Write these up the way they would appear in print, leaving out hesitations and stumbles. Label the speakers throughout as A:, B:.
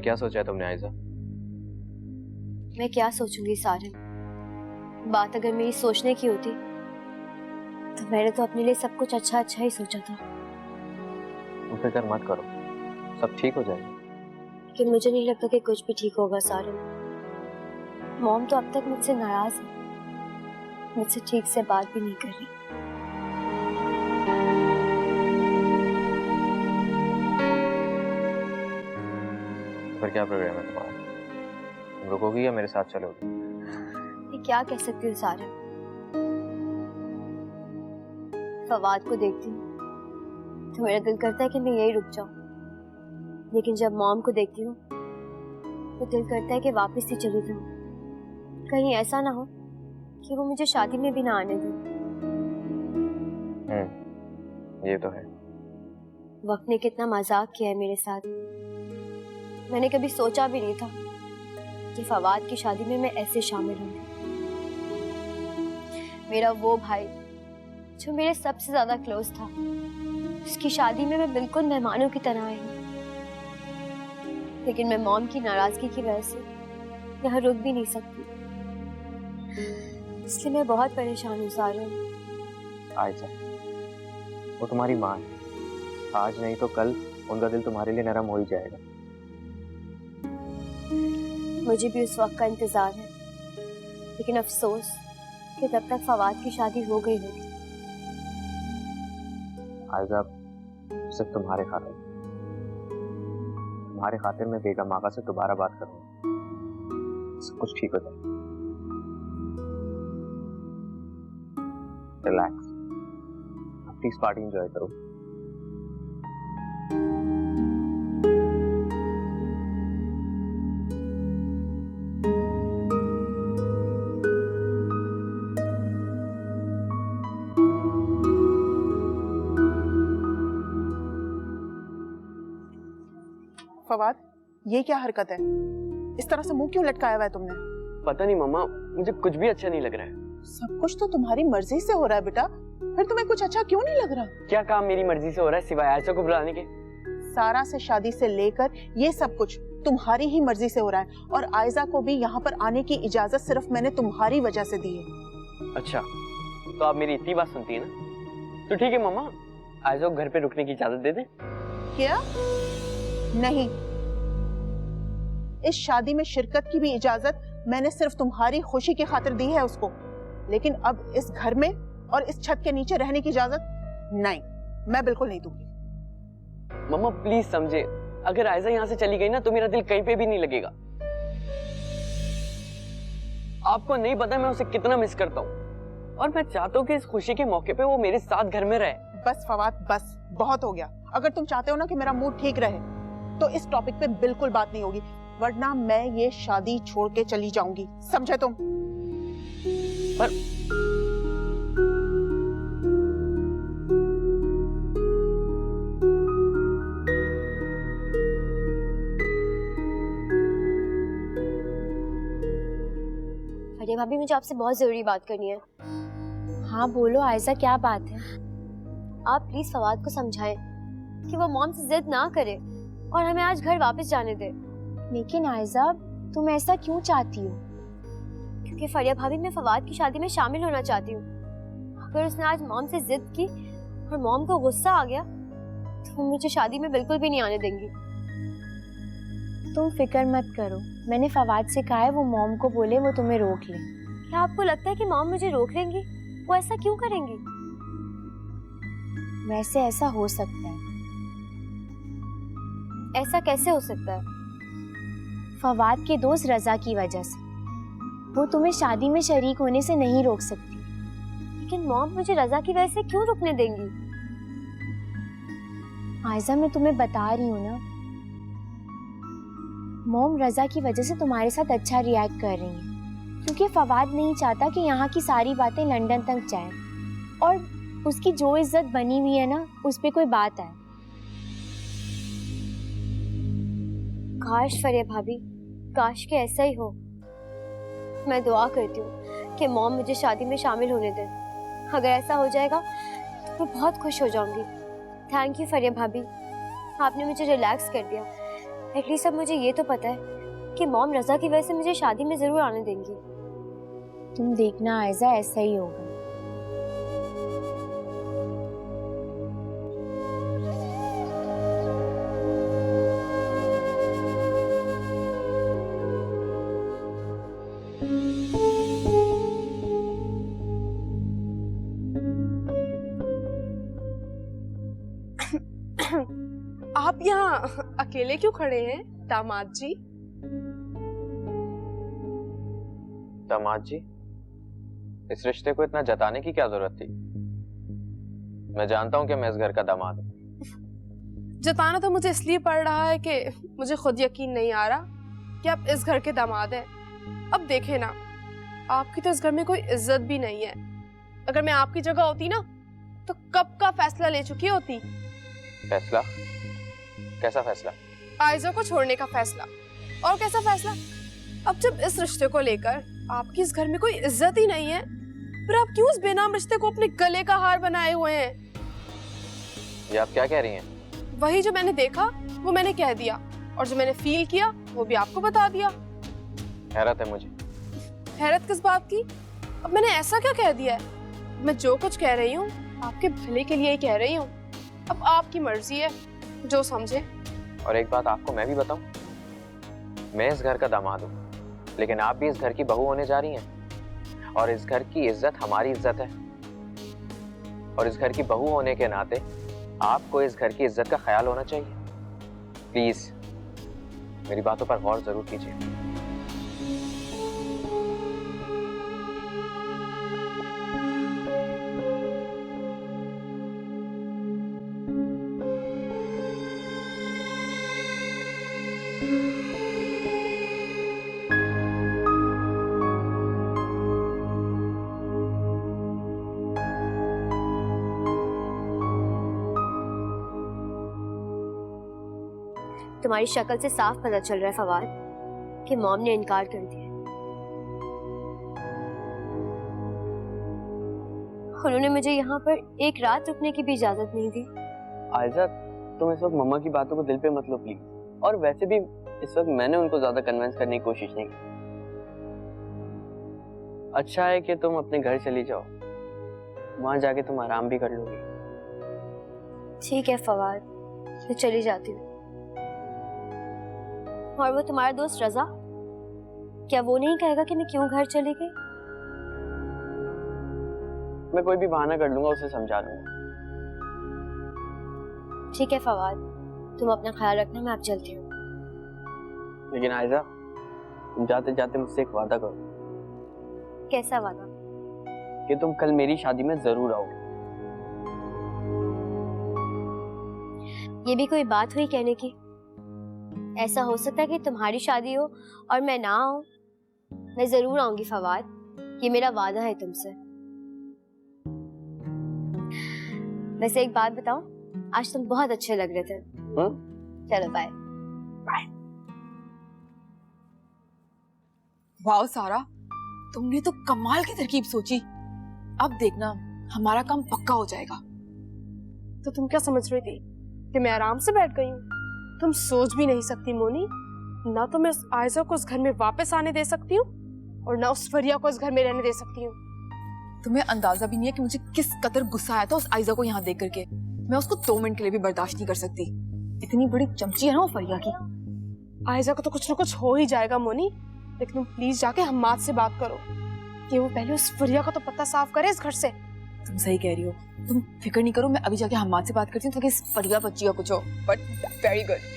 A: क्या सोचा है तुमने आयजा?
B: मैं क्या सोचूंगी सारिन, बात अगर मेरी सोचने की होती तो मैंने तो अपने लिए सब कुछ अच्छा अच्छा ही सोचा था।
A: तुम फिक्र मत करो, सब ठीक हो जाएगा।
B: लेकिन मुझे नहीं लगता कि कुछ भी ठीक होगा सारिन। मॉम तो अब तक मुझसे नाराज है, मुझसे ठीक से बात भी नहीं कर रही।
A: फिर क्या प्रोग्राम है तुम्हारा? तुम रुकोगी या मेरे साथ चलोगी?
B: मैं क्या कह सकती हूँ सारिन, फवाद को देखती हूँ तो मेरा दिल करता है कि मैं यही रुक जाऊं, लेकिन जब मॉम को देखती हूँ तो दिल करता है कि वापस ही चली जाऊं। कहीं ऐसा ना हो कि वो मुझे शादी में भी ना आने दे।
A: ये तो है।
B: वक्त ने कितना मजाक किया है मेरे साथ। मैंने कभी सोचा भी नहीं था कि फवाद की शादी में मैं ऐसे शामिल होंगी। मेरा वो भाई जो मेरे सबसे ज्यादा क्लोज था, उसकी शादी में मैं बिल्कुल मेहमानों की तरह आई हूँ। लेकिन मैं मॉम की नाराजगी की वजह से यहाँ रुक भी नहीं सकती, इसलिए मैं बहुत परेशान हूँ सारिन।
A: आयजा, वो तुम्हारी माँ है, आज नहीं तो कल उनका दिल तुम्हारे लिए नरम हो ही जाएगा।
B: मुझे भी उस वक्त का इंतजार है, लेकिन अफसोस कि तब तक फवाद की शादी हो गई होगी।
A: आयजा, सिर्फ तुम्हारे खातिर मैं बेगम आगा से दोबारा बात करूंगा, सब कुछ ठीक हो जाएगा। रिलैक्स, अब प्लीज पार्टी एंजॉय करो।
C: फवाद, ये क्या हरकत है? इस तरह से मुंह क्यों लटकाया हुआ है तुमने?
D: पता नहीं मम्मा, मुझे कुछ भी अच्छा नहीं लग रहा है।
C: सब कुछ तो तुम्हारी मर्जी से हो रहा है बेटा, फिर तुम्हें कुछ अच्छा क्यों नहीं लग रहा?
D: क्या काम मेरी मर्जी से हो रहा है सिवाय आयशा को बुलाने के?
C: सारा से शादी से लेकर ये सब कुछ तुम्हारी ही मर्जी से हो रहा है, और आयजा को भी यहाँ पर आने की इजाजत सिर्फ मैंने तुम्हारी वजह से दी है।
D: अच्छा, तो आप मेरी इतनी बात सुनती है ना, तो ठीक है मम्मा, आयशा को घर पे रुकने की इजाजत दे दे।
C: क्या? नहीं, इस शादी में शिरकत की भी इजाजत मैंने सिर्फ तुम्हारी खुशी की खातिर दी है उसको, लेकिन अब इस घर में और इस छत के नीचे रहने की इजाजत नहीं, मैं बिल्कुल नहीं दूंगी।
D: मम्मा प्लीज समझे, अगर आयशा यहाँ से चली गई ना तो मेरा दिल कहीं पे भी नहीं लगेगा। आपको नहीं पता मैं उसे कितना मिस करता हूँ, और मैं चाहता हूँ कि इस खुशी के मौके पे वो मेरे साथ घर में रहे।
C: बस फवाद, बस बहुत हो गया। अगर तुम चाहते हो ना कि मेरा मूड ठीक रहे तो इस टॉपिक पे बिल्कुल बात नहीं होगी, वरना मैं ये शादी छोड़ के चली जाऊंगी, समझे तुम?
D: पर
B: फरिया भाभी, मुझे आपसे बहुत जरूरी बात करनी है। हाँ बोलो आयजा, क्या बात है? आप प्लीज फवाद को समझाएं कि वो मॉम से जिद ना करे और हमें आज घर वापस जाने दे। लेकिन आयजा, तुम ऐसा क्यों चाहती हो? क्योंकि फरिया भाभी, मैं फवाद की शादी में शामिल होना चाहती हूँ। अगर उसने आज मॉम से जिद की और मॉम को गुस्सा आ गया तो वो मुझे शादी में बिल्कुल भी नहीं आने देंगी।
E: तुम फिक्र मत करो, मैंने फवाद से कहा है वो मॉम को बोले वो तुम्हें रोक ले।
B: क्या आपको लगता है कि मॉम मुझे रोक लेंगी? वो ऐसा क्यों करेंगी?
E: वैसे ऐसा हो सकता है।
B: ऐसा कैसे हो सकता है?
E: फवाद के दोस्त रजा की वजह से, वो तुम्हें शादी में शरीक होने से नहीं रोक सकती।
B: लेकिन मॉम मुझे रजा की वजह से क्यों रुकने देंगी?
E: आयजा, मैं तुम्हें बता रही हूँ ना, मॉम रजा की वजह से तुम्हारे साथ अच्छा रिएक्ट कर रही है, क्योंकि फवाद नहीं चाहता कि यहाँ की सारी बातें लंदन तक जाएं और उसकी जो इज्जत बनी हुई है ना उस पे कोई बात आए।
B: काश फरिया भाभी, काश के ऐसा ही हो। मैं दुआ करती हूँ कि मॉम मुझे शादी में शामिल होने दे। अगर ऐसा हो जाएगा तो मैं बहुत खुश हो जाऊंगी। थैंक यू फरिया भाभी, आपने मुझे रिलैक्स कर दिया। एटलीस्ट अब मुझे ये तो पता है कि मॉम रजा की वजह से मुझे शादी में जरूर आने देंगी।
E: तुम देखना आयजा, ऐसा ही होगा।
F: आप यहाँ अकेले क्यों खड़े हैं दामाद जी?
A: दामाद जी, इस रिश्ते को इतना जताने की क्या जरूरत थी? मैं जानता हूं कि मैं इस घर का दामाद हूं।
F: जताना तो मुझे इसलिए पड़ रहा है कि मुझे खुद यकीन नहीं आ रहा कि आप इस घर के दामाद हैं। अब देखें ना, आपकी तो इस घर में कोई इज्जत भी नहीं है। अगर मैं आपकी जगह होती ना तो कब का फैसला ले चुकी होती।
A: फैसला? कैसा फैसला?
F: आयजा को छोड़ने का फैसला। और कैसा फैसला? अब जब इस रिश्ते को लेकर आपकी इस घर में कोई इज्जत ही नहीं है, फिर आप क्यों इस बेनाम रिश्ते को अपने गले का हार बनाए हुए हैं?
A: ये आप क्या कह रही हैं?
F: वही जो मैंने देखा वो मैंने कह दिया, और जो मैंने फील किया वो भी आपको बता दिया।
A: हैरत है मुझे।
F: हैरत किस बात की? अब मैंने ऐसा क्या कह दिया है? मैं जो कुछ कह रही हूँ आपके भले के लिए ही कह रही हूँ। अब आपकी मर्जी है, जो समझे।
A: और एक बात आपको मैं भी बताऊं, मैं इस घर का दामाद हूं, लेकिन आप भी इस घर की बहू होने जा रही हैं, और इस घर की इज्जत हमारी इज्जत है, और इस घर की बहू होने के नाते आपको इस घर की इज्जत का ख्याल होना चाहिए। प्लीज मेरी बातों पर गौर जरूर कीजिए।
B: तुम्हारी शक्ल से साफ पता चल रहा है फवाद कि मॉम ने इनकार कर दिया। उन्होंने मुझे यहाँ पर एक रात रुकने की भी इजाजत नहीं दी।
D: आयजा, तुम इस वक्त मम्मा की बातों को दिल पे मत लो प्लीज। और वैसे भी इस वक्त मैंने उनको ज्यादा कन्विंस करने की कोशिश नहीं की। अच्छा है कि तुम अपने घर चली जाओ, वहां जाके तुम आराम भी कर लोगी।
B: ठीक है फवाद, मैं चली जाती हूँ। और वो तुम्हारा दोस्त रजा, क्या वो नहीं कहेगा कि मैं क्यों घर चली गई?
D: मैं कोई भी बहाना कर लूंगा, उसे समझा दूंगा।
B: ठीक है फवाद, तुम अपना ख्याल रखना, मैं अब चलती हूँ।
D: लेकिन आयजा, तुम जाते जाते मुझसे एक वादा करो।
B: कैसा वादा?
D: कि तुम कल मेरी शादी में जरूर आओगे।
B: ये भी कोई बात हुई कहने की? ऐसा हो सकता है कि तुम्हारी शादी हो और मैं ना आऊं? मैं जरूर आऊंगी फवाद, ये मेरा वादा है तुमसे। वैसे एक बात बताऊं, आज तुम बहुत अच्छे लग रहे थे। चलो बाय।
F: बाय। वाह सारा, तुमने तो कमाल की तरकीब सोची। अब देखना हमारा काम पक्का हो जाएगा। तो तुम क्या समझ रही थी कि मैं आराम से बैठ गई हूँ? तुम सोच भी नहीं सकती मोनी, ना तो मैं उस आयजा को उस घर में वापस आने दे सकती हूँ और ना उस फरिया को इस घर में रहने दे सकती हूँ। तुम्हें अंदाजा भी नहीं है कि मुझे किस कदर गुस्सा आया था उस आयजा को यहाँ देख करके। मैं उसको 2 मिनट के लिए भी बर्दाश्त नहीं कर सकती। इतनी बड़ी चमची है ना वो फरिया की। आयजा को तो कुछ ना कुछ हो ही जाएगा मोनी, लेकिन तुम प्लीज जाके हम्माद से बात करो कि वो पहले उस फरिया का तो पत्ता साफ करे इस घर से। तुम सही कह रही हो, तुम फिक्र नहीं करो, मैं अभी जाके हम्माद से बात करती हूँ ताकि इस फरिया बच्ची का कुछ हो। But very good.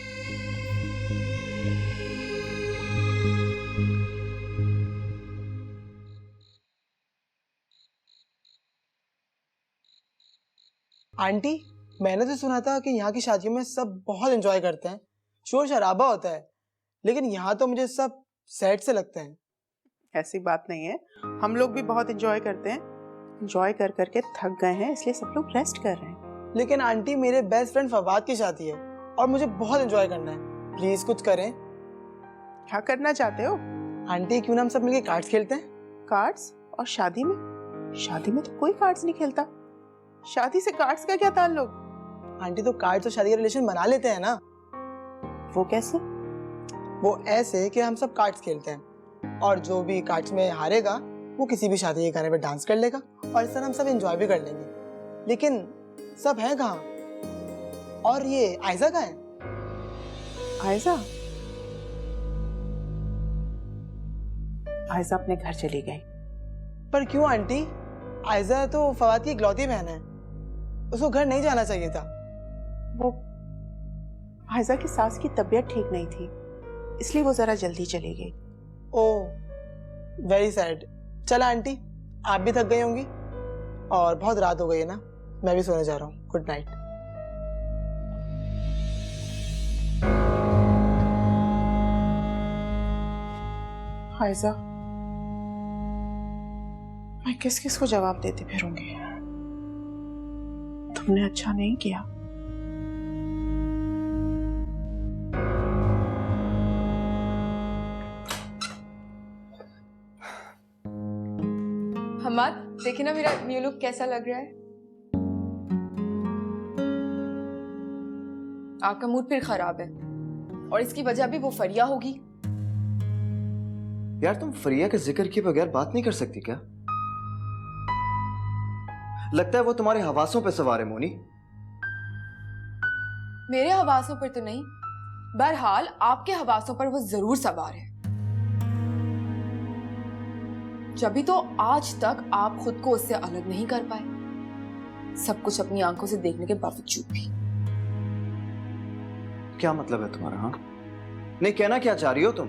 G: आंटी, मैंने तो सुना था कि यहाँ की शादियों में सब बहुत एंजॉय करते हैं, शोर शराबा होता है, लेकिन यहाँ तो मुझे सब सैड से लगते हैं।
C: ऐसी बात नहीं है, हम लोग भी बहुत एंजॉय करते हैं। एंजॉय कर करके थक गए हैं, इसलिए सब लोग रेस्ट कर रहे हैं।
G: लेकिन आंटी, मेरे बेस्ट फ्रेंड फवाद की शादी है और मुझे बहुत एंजॉय करना है, प्लीज कुछ करें।
C: क्या करना चाहते हो?
G: आंटी, क्यों ना हम सब मिलकर कार्ड्स खेलते हैं?
C: कार्ड्स? और शादी में? शादी में तो कोई कार्ड्स नहीं खेलता। शादी से कार्ड्स का क्या ताल्लुक?
G: आंटी, तो कार्ड्स और शादी का रिलेशन बना लेते हैं ना।
C: वो कैसे?
G: वो ऐसे कि हम सब कार्ड्स खेलते हैं और जो भी कार्ड्स में हारेगा वो किसी भी शादी के गाने पे डांस कर लेगा और इस तरह हम सब एंजॉय भी कर लेंगे। लेकिन सब है कहाँ? और ये आयजा कहाँ है?
C: आयजा आयजा अपने घर चली गई।
G: पर क्यों आंटी? आयजा तो फवाद की इकलौती बहन है, उसको घर नहीं जाना चाहिए था।
C: वो आयजा की सास की तबीयत ठीक नहीं थी, इसलिए वो जरा जल्दी चली गई।
G: Oh very sad. चला आंटी, आप भी थक गई होंगी और बहुत रात हो गई है ना, मैं भी सोने जा रहा हूँ। Good night.
C: आयजा, मैं किस किस को जवाब देती फिरूंगी? तुमने अच्छा नहीं किया।
F: हमाद, देखिए ना मेरा न्यू लुक कैसा लग रहा है। आपका मूड फिर खराब है और इसकी वजह भी वो फरिया होगी।
H: यार तुम फरिया के जिक्र के बगैर बात नहीं कर सकती क्या? लगता है वो तुम्हारे हवासों पे सवार है मोनी।
F: मेरे हवासों पर तो नहीं, बहरहाल आपके हवासों पर वो जरूर सवार है। जभी तो आज तक आप खुद को उससे अलग नहीं कर पाए, सब कुछ अपनी आंखों से देखने के बावजूद भी।
H: क्या मतलब है तुम्हारा? हाँ, नहीं कहना क्या चाह रही हो तुम?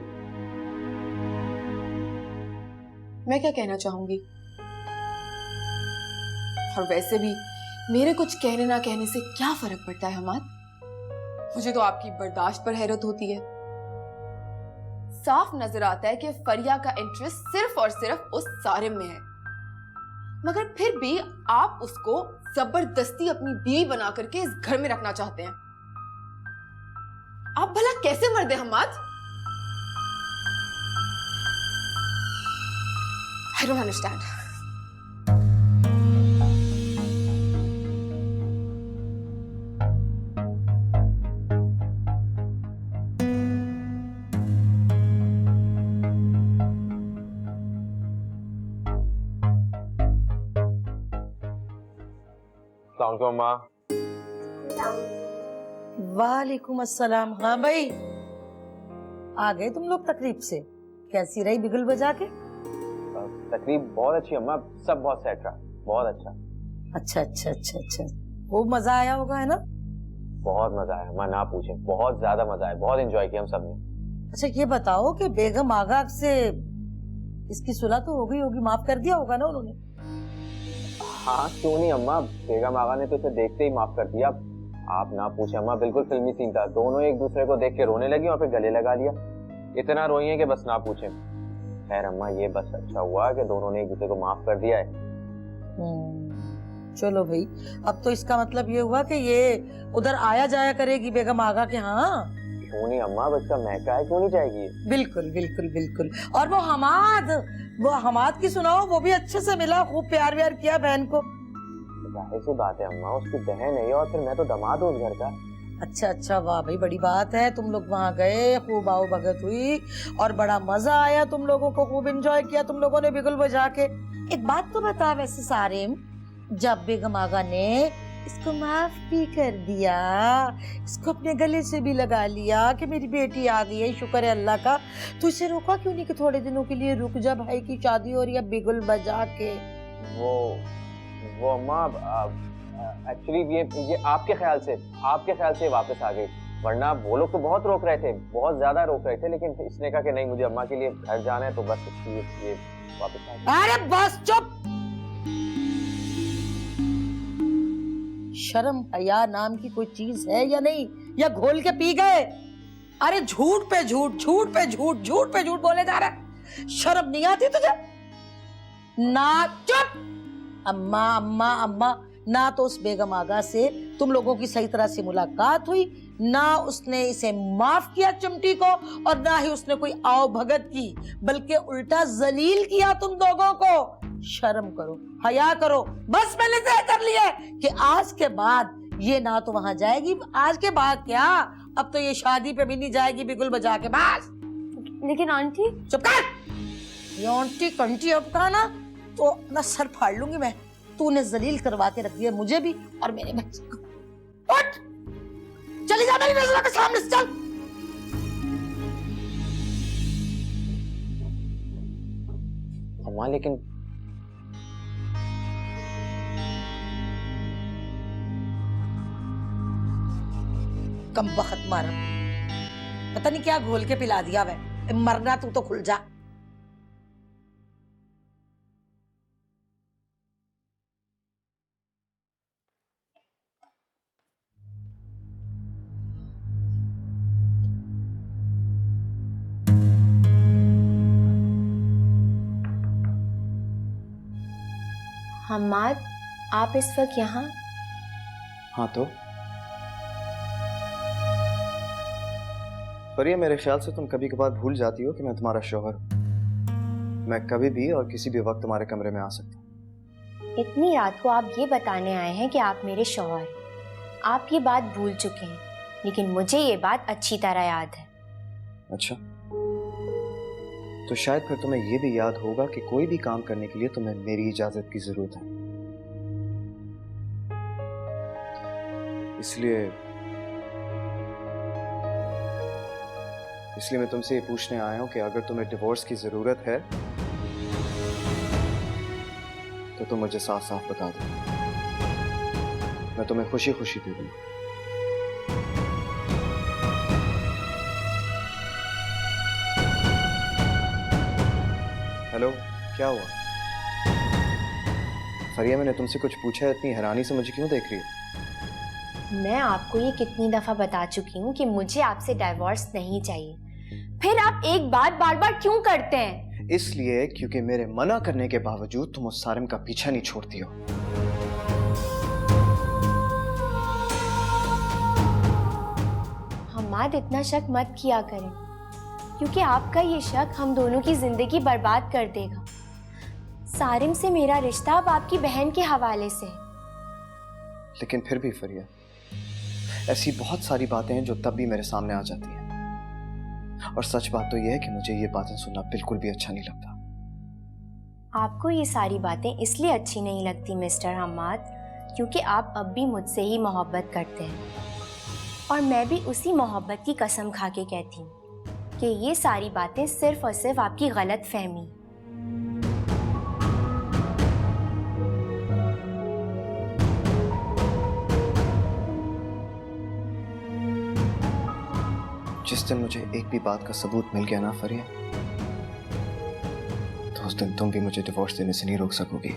F: मैं क्या कहना चाहूंगी, और वैसे भी मेरे कुछ कहने ना कहने से क्या फर्क पड़ता है हमाद? मुझे तो आपकी बर्दाश्त पर हैरत होती है। साफ नजर आता है कि फरिया का इंटरेस्ट सिर्फ और सिर्फ उस सारिम में है, मगर फिर भी आप उसको जबरदस्ती अपनी बीवी बना करके इस घर में रखना चाहते हैं। आप भला कैसे मर्द हैं हमाद? I don't understand.
A: अम्मा।
I: वालेकुम अस्सलाम। हाँ भाई, आ गए तुम लोग तकरीब से? कैसी रही बिगुल बजा के?
A: तकरीब बहुत अच्छी अम्मा, सब बहुत सेट रहा, बहुत अच्छा।
I: अच्छा अच्छा अच्छा अच्छा, खूब मजा आया होगा है ना?
A: बहुत मजा आया अम्मा, ना पूछे, बहुत ज्यादा मजा आया, बहुत एंजॉय किया हम सब ने।
I: अच्छा ये बताओ कि बेगम आगा से इसकी सुलह तो हो गई होगी, माफ कर दिया होगा ना उन्होंने?
A: हाँ क्यों नहीं अम्मा, बेगम आगा ने तो इसे देखते ही माफ कर दिया। आप ना पूछे अम्मा, बिल्कुल फिल्मी सीन था। दोनों एक दूसरे को देख के रोने लगी और फिर गले लगा लिया। इतना रोई है कि बस ना पूछे। खैर अम्मा, ये बस अच्छा हुआ कि दोनों ने एक दूसरे को माफ कर दिया है।
I: चलो भाई, अब तो इसका मतलब ये हुआ कि ये उधर आया जाया करेगी बेगम आगा के। हाँ
A: क्यों नहीं अम्मा, बच्चा महका है, क्यों नहीं जाएगी?
I: बिल्कुल बिल्कुल बिल्कुल। और वो हमाद की सुनाओ, वो भी अच्छे से मिला, खूब प्यार व्यार किया बहन को?
A: जाहिर सी बात है अम्मा, उसकी बहन है और फिर मैं तो दामाद हूँ उस घर का।
I: अच्छा अच्छा, वाह भाई, बड़ी बात है। तुम लोग वहाँ गए, खूब आओ भगत हुई और बड़ा मजा आया तुम लोगों को, खूब एंजॉय किया तुम लोगों ने बिगुल बजा के। एक बात तो बता वैसे सारिम, जब बेगम आगा ने इसको माफ भी कर दिया, इसको अपने गले से भी लगा लिया कि मेरी बेटी आ गई है, शुक्र है अल्लाह का, तो इसे रोका क्यों नहीं कि थोड़े दिनों के लिए रुक जा, भाई की शादी हो रही है, बिगुल बजा के?
A: वो अम्मा एक्चुअली ये आपके ख्याल से वापस आ गई, वरना वो लोग तो बहुत रोक रहे थे, बहुत ज्यादा रोक रहे थे, लेकिन इसने कहा कि नहीं, मुझे अम्मा के लिए घर जाना है, तो बस ये वापस आ गई।
I: अरे बस चुप! शर्म हया नाम की कोई चीज है या नहीं, या घोल के पी गए? अरे झूठ पे झूठ, झूठ पे झूठ, झूठ पे झूठ बोले जा रहा। शर्म नहीं आती तुझे? ना चुप! अम्मा अम्मा अम्मा, ना तो उस बेगम आगा से तुम लोगों की सही तरह से मुलाकात हुई, ना उसने इसे माफ किया चिमटी को, और ना ही उसने कोई आओ भगत की, बल्कि उल्टा जलील किया तुम लोगों को। शर्म करो, हया करो। बस मैंने तय कर लिया कि आज के बाद ये ना तो वहां जाएगी, आज के बाद क्या, अब तो ये शादी पे भी नहीं जाएगी बिगुल बजा के। बस
B: लेकिन आंटी,
I: चुप कर। ये आंटी कंटी अब कहा ना तो अपना सर फाड़ लूंगी मैं। तूने जलील करवा के रख दिया मुझे भी और मेरे बच्चे को। उठ, चली जा मेरी नजरों के सामने से, चल।
A: अम्मा लेकिन
I: कम वक्त मारा, पता नहीं क्या घोल के पिला दिया वै। मरना तू तो खुल जा।
E: हम्माद, आप इस वक्त यहाँ?
H: हाँ तो फरिया, मेरे ख्याल से तुम कभी कभार भूल जाती हो कि मैं तुम्हारा शौहर हूं। मैं कभी भी और किसी भी वक्त तुम्हारे कमरे में आ सकता हूँ।
E: इतनी रात को आप ये बताने आए हैं कि आप मेरे शौहर हैं। आप ये बात भूल चुके हैं, लेकिन मुझे ये बात अच्छी तरह याद है।
H: अच्छा, तो शायद फिर तुम्हें यह भी याद होगा कि कोई भी काम करने के लिए तुम्हें मेरी इजाजत की जरूरत है। इसलिए मैं तुमसे ये पूछने आया हूं कि अगर तुम्हें डिवोर्स की जरूरत है तो तुम मुझे साफ साफ बता दो, मैं तुम्हें खुशी खुशी दे दूंगा। हेलो, क्या हुआ? फरिया, मैंने तुमसे कुछ पूछा है, इतनी हैरानी से मुझे क्यों देख रही हो?
E: मैं आपको ये कितनी दफा बता चुकी हूँ कि मुझे आपसे डाइवोर्स नहीं चाहिए, फिर आप एक बात बार बार क्यों करते हैं?
H: इसलिए क्योंकि मेरे मना करने के बावजूद तुम उस सारिम का पीछा नहीं छोड़ती हो।
E: हम्माद, इतना शक मत किया करें, क्योंकि आपका ये शक हम दोनों की जिंदगी बर्बाद कर देगा। सारिम से मेरा रिश्ता अब आपकी बहन के हवाले से है।
H: लेकिन फिर भी फरिया, ऐसी बहुत सारी बातें हैं जो तब भी मेरे सामने आ जाती हैं, और सच बात तो यह है कि मुझे ये बातें सुनना बिल्कुल भी अच्छा नहीं लगता।
E: आपको ये सारी बातें इसलिए अच्छी नहीं लगती मिस्टर हम्माद, क्योंकि आप अब भी मुझसे ही मोहब्बत करते हैं, और मैं भी उसी मोहब्बत की कसम खा के कहती हूँ कि ये सारी बातें सिर्फ और सिर्फ आपकी गलत फहमी।
H: जिस दिन मुझे एक भी बात का सबूत मिल गया ना फरिया, तो उस दिन तुम भी मुझे डिवोर्स देने से नहीं रोक सकोगी।